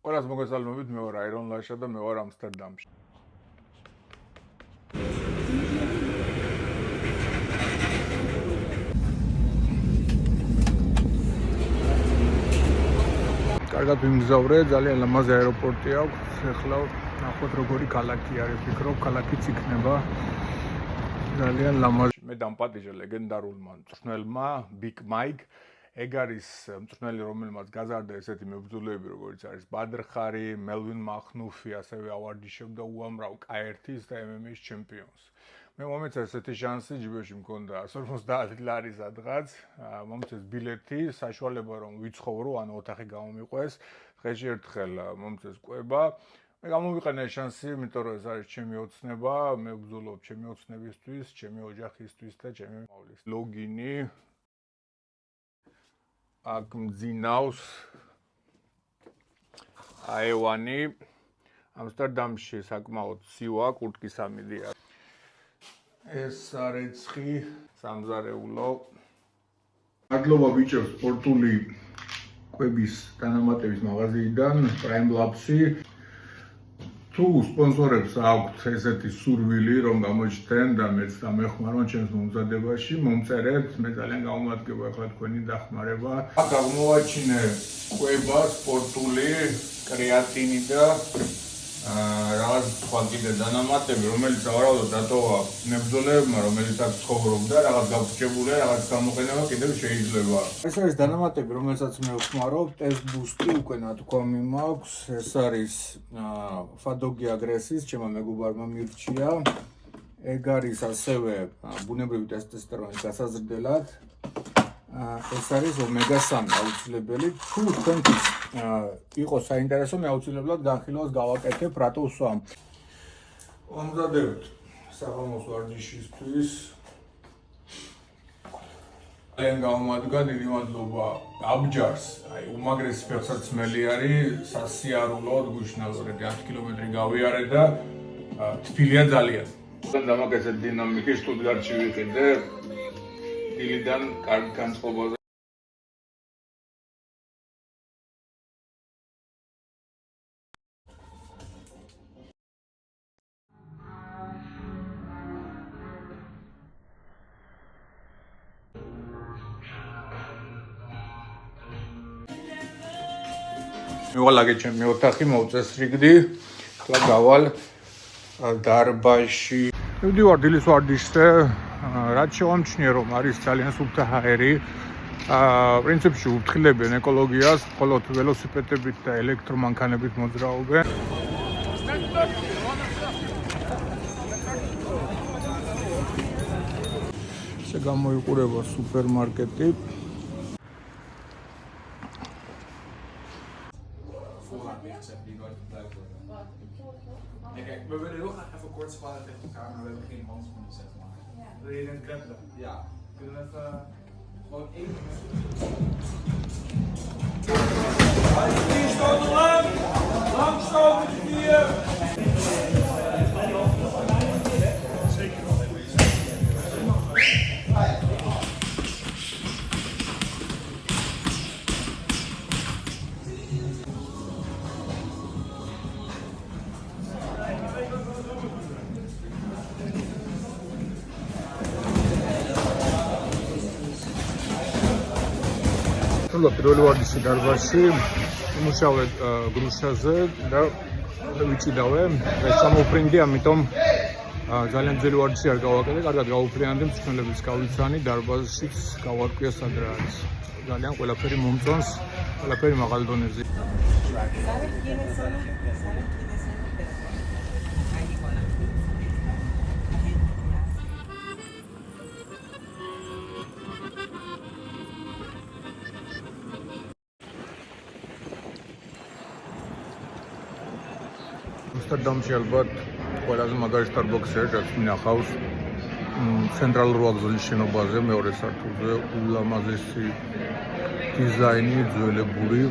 Ყველას მოგესალმებით, მე ვარ აირონ ლაშა და მე ვარ ამსტერდამში. კარგად ვიმგზავრე, ძალიან ლამაზი აეროპორტი აქვს. ეხლა ნახოთ როგორი ქალაქი არის, ვფიქრობ, ქალაქიც იქნება ძალიან ლამაზი. მე დამპატიჟე ლეგენდარულმა მწვრთნელმა Big Mike. ეგ არის მწვრთნელი, რომელმაც გაზარდა ესეთი მებრძოლები, როგორც არის ბადრხარი, მელვინ მახნუფი, ასევე ავარჯიშებდა უამრავ K1-ის და MMA-ის ჩემპიონს. მე მომეცა ესეთი შანსი, ჯიბეში მქონდა 150 ლარი სადღაც, მომწეს ბილეთი, საშუალება რომ ვიცხოვრო, ანუ ოთახი გამომიყვეს, დღეში ერთხელ მომწეს კვება. მე გამომიყენე შანსი, იმიტომ რომ ეს არის ჩემი ოცნება, მე ვბრძოლობ ჩემი ოცნებისთვის, ჩემი ოჯახისთვის და ჩემი მამლის. ლოგინი აქ მძინავს აევანი ამსტერდამში საკმაოდ ცივა კურტკის ამიდია. ესარეცხი სამზარეულო. მადლობა ბიჭებს სპორტული კვების დანამატების მაღაზიიდან Prime Labs-ი. თუ სპონსორებს აქვთ ესეთი სურვილი, რომ გამოჩნდნენ და მეც დამეხმარონ ჩემს მომზადებაში, მომწერეთ, მე ძალიან გამომადგება ახლა თქვენი დახმარება. აქ აღმოვაჩინე კვება სპორტული, კრეატინი და რაღაც სხვა კიდე დანამატები, რომელიც ავარავდო დატოვა მებრძოლებმა, რომელიც აქ ცხოვრობდა, რაღაც გაფრჩებულია, რაღაც გამოყენება კიდევ შეიძლება. ეს არის დანამატები, რომელსაც მე ვხმარობ, ტესტ ბუსტი უკვე ნათქვამი მაქვს, ეს არის ფადოგი აგრესის, ჩემმა მეგობარმა მირჩია. ეგ არის ასევე ბუნებრივი ტესტოსტერონის გასაზრდელად. ეს არის ომეგა-3 აუცილებელი. თუ თქვენთვის იყო საინტერესო, მე აუცილებლად განხილვას გავაკეთებ, რატო ვსვამ. ვამზადებთ საღამოს ვარჯიშისთვის. ძალიან გამომადგა, დიდი მადლობა აბჯარს, უმაგრესი ფეხსაცმელი არის, სასიარულოდ გუშინალურად 10 კილომეტრი გავიარე და თბილია ძალიან. დამაკეთეთ დინამიკი, შტუტგარტში ვიყიდე, დილიდან კარგი განწყობაზე. მივალაგე ჩემი ოთახი, მოვწესრიგდი, ახლა გავალ დარბაზში. მივდივარ დილის ვარჯიშზე, რაც შევამჩნიე, რომ არის ძალიან სუფთა ჰაერი. პრინციპში უფრთხილებენ ეკოლოგიას, მხოლოდ ველოსიპედებით და ელექტრომანქანებით მოძრაობენ. ესე გამოიყურება სუპერმარკეტი. We willen heel graag even kort sparren tegen elkaar, maar we hebben geen handschoenen, zeg maar. Wil je een grappelen? Ja. Kunnen we even gewoon 1 minuut? 4 stoten lang! Lang stoten, 4! Zeker wel. პირველი ვარჯიში დარბაზში, იმუშავე გრუშაზე და ვიჭიდავე. ეს ჩამოვფრინდი, ამიტომ ძალიან ძველი ვარჯიში არ გავაკეთე, კარგად გავუფრინდი, მწვრთნელებს გავიცანი, დარბაზშიც გავარკვია სად რა არის. ძალიან ყველაფერი მომწონს, ყველაფერი მაღალ დონეზე. ამსტერდამში ალბათ ყველაზე მაგარი Starbucks-ია, რაც მინახავს ცენტრალურ ვაგზალის შენობაზე, მეორე სართულზე, ულამაზესი დიზაინი, ძველებური.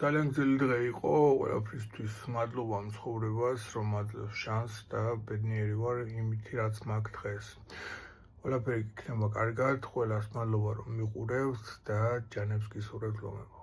ძალიან გრძელი დღე იყო ყველაფრისთვის. მადლობა მცხოვრებას, რომ აძლევს შანსს და ბედნიერი ვარ იმითი, რაც მაქვს დღეს. ყველაფერი იქნება კარგად, ყველას მადლობა რომ მიყურებთ და ჯანებს გისურვებთ ლომებო.